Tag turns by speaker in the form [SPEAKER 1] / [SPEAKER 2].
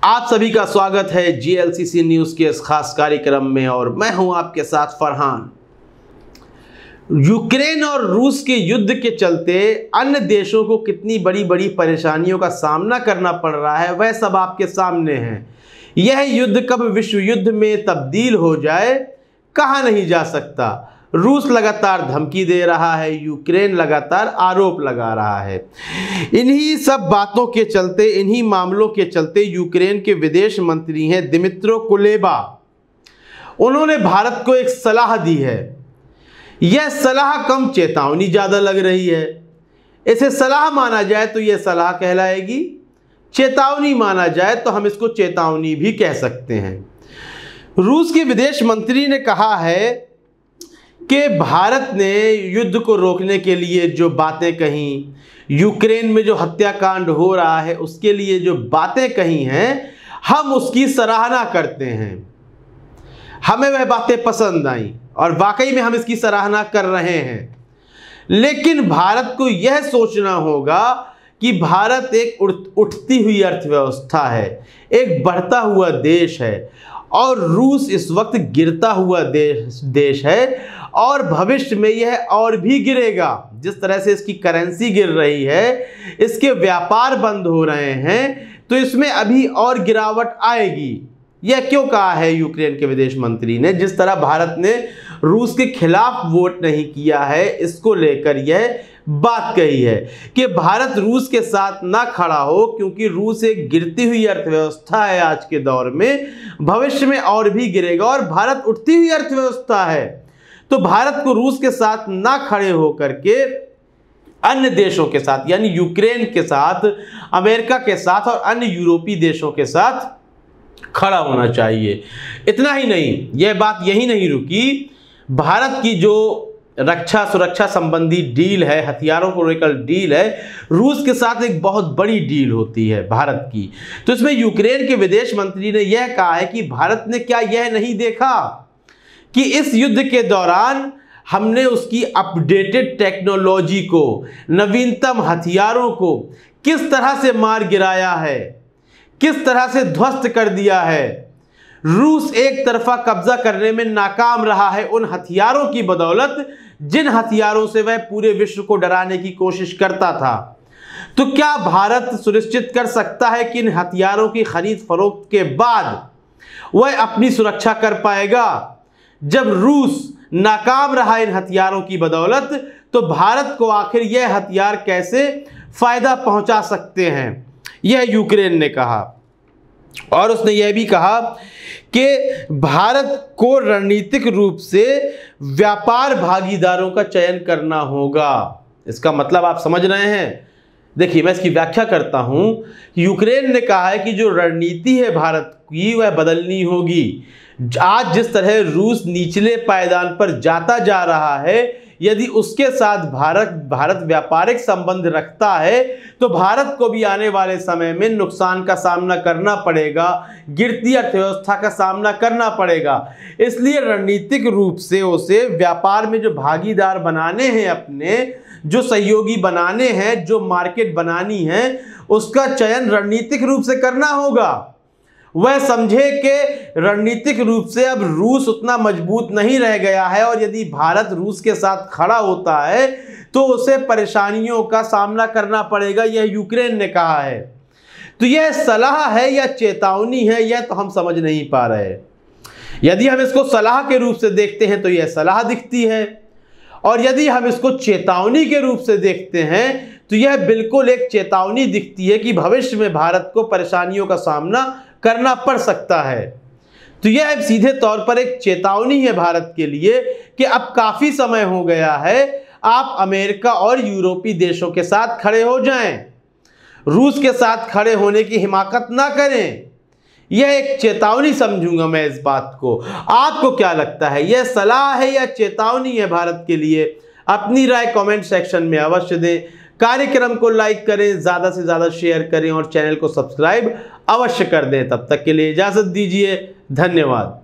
[SPEAKER 1] आप सभी का स्वागत है जीएलसीसी न्यूज़ के इस खास कार्यक्रम में और मैं हूं आपके साथ फरहान। यूक्रेन और रूस के युद्ध के चलते अन्य देशों को कितनी बड़ी बड़ी परेशानियों का सामना करना पड़ रहा है वह सब आपके सामने है। यह युद्ध कब विश्व युद्ध में तब्दील हो जाए कहा नहीं जा सकता। रूस लगातार धमकी दे रहा है, यूक्रेन लगातार आरोप लगा रहा है। इन्हीं सब बातों के चलते, इन्हीं मामलों के चलते यूक्रेन के विदेश मंत्री हैं दिमित्रो कुलेबा। उन्होंने भारत को एक सलाह दी है। यह सलाह कम चेतावनी ज़्यादा लग रही है। इसे सलाह माना जाए तो यह सलाह कहलाएगी, चेतावनी माना जाए तो हम इसको चेतावनी भी कह सकते हैं। रूस के विदेश मंत्री ने कहा है कि भारत ने युद्ध को रोकने के लिए जो बातें कहीं, यूक्रेन में जो हत्याकांड हो रहा है उसके लिए जो बातें कही हैं, हम उसकी सराहना करते हैं। हमें वह बातें पसंद आई और वाकई में हम इसकी सराहना कर रहे हैं। लेकिन भारत को यह सोचना होगा कि भारत एक उठती हुई अर्थव्यवस्था है, एक बढ़ता हुआ देश है और रूस इस वक्त गिरता हुआ देश है और भविष्य में यह और भी गिरेगा। जिस तरह से इसकी करेंसी गिर रही है, इसके व्यापार बंद हो रहे हैं, तो इसमें अभी और गिरावट आएगी। यह क्यों कहा है यूक्रेन के विदेश मंत्री ने? जिस तरह भारत ने रूस के खिलाफ वोट नहीं किया है, इसको लेकर यह बात कही है कि भारत रूस के साथ ना खड़ा हो, क्योंकि रूस एक गिरती हुई अर्थव्यवस्था है आज के दौर में, भविष्य में और भी गिरेगा। और भारत उठती हुई अर्थव्यवस्था है, तो भारत को रूस के साथ ना खड़े होकर के अन्य देशों के साथ, यानी यूक्रेन के साथ, अमेरिका के साथ और अन्य यूरोपीय देशों के साथ खड़ा होना चाहिए। इतना ही नहीं, यह बात यही नहीं रुकी। भारत की जो रक्षा सुरक्षा संबंधी डील है, हथियारों को लेकर डील है, रूस के साथ एक बहुत बड़ी डील होती है भारत की। तो इसमें यूक्रेन के विदेश मंत्री ने यह कहा है कि भारत ने क्या यह नहीं देखा कि इस युद्ध के दौरान हमने उसकी अपडेटेड टेक्नोलॉजी को, नवीनतम हथियारों को किस तरह से मार गिराया है, किस तरह से ध्वस्त कर दिया है। रूस एक तरफा कब्जा करने में नाकाम रहा है उन हथियारों की बदौलत जिन हथियारों से वह पूरे विश्व को डराने की कोशिश करता था। तो क्या भारत सुनिश्चित कर सकता है कि इन हथियारों की खरीद फरोख्त के बाद वह अपनी सुरक्षा कर पाएगा? जब रूस नाकाम रहा इन हथियारों की बदौलत, तो भारत को आखिर यह हथियार कैसे फायदा पहुंचा सकते हैं, यह यूक्रेन ने कहा। और उसने यह भी कहा कि भारत को रणनीतिक रूप से व्यापार भागीदारों का चयन करना होगा। इसका मतलब आप समझ रहे हैं? देखिए, मैं इसकी व्याख्या करता हूं। यूक्रेन ने कहा है कि जो रणनीति है भारत की वह बदलनी होगी। आज जिस तरह रूस निचले पायदान पर जाता जा रहा है, यदि उसके साथ भारत व्यापारिक संबंध रखता है, तो भारत को भी आने वाले समय में नुकसान का सामना करना पड़ेगा, गिरती अर्थव्यवस्था का सामना करना पड़ेगा। इसलिए रणनीतिक रूप से उसे व्यापार में जो भागीदार बनाने हैं, अपने जो सहयोगी बनाने हैं, जो मार्केट बनानी है, उसका चयन रणनीतिक रूप से करना होगा। वह समझे कि रणनीतिक रूप से अब रूस उतना मजबूत नहीं रह गया है और यदि भारत रूस के साथ खड़ा होता है तो उसे परेशानियों का सामना करना पड़ेगा, यह यूक्रेन ने कहा है। तो यह सलाह है या चेतावनी है, यह तो हम समझ नहीं पा रहे। यदि हम इसको सलाह के रूप से देखते हैं तो यह सलाह दिखती है, और यदि हम इसको चेतावनी के रूप से देखते हैं तो यह बिल्कुल एक चेतावनी दिखती है कि भविष्य में भारत को परेशानियों का सामना करना पड़ सकता है। तो यह सीधे तौर पर एक चेतावनी है भारत के लिए कि अब काफी समय हो गया है, आप अमेरिका और यूरोपीय देशों के साथ खड़े हो जाएं, रूस के साथ खड़े होने की हिमाकत ना करें। यह एक चेतावनी समझूंगा मैं इस बात को। आपको क्या लगता है, यह सलाह है या चेतावनी है भारत के लिए? अपनी राय कमेंट सेक्शन में अवश्य दें। कार्यक्रम को लाइक करें, ज़्यादा से ज़्यादा शेयर करें और चैनल को सब्सक्राइब अवश्य कर दें। तब तक के लिए इजाज़त दीजिए। धन्यवाद।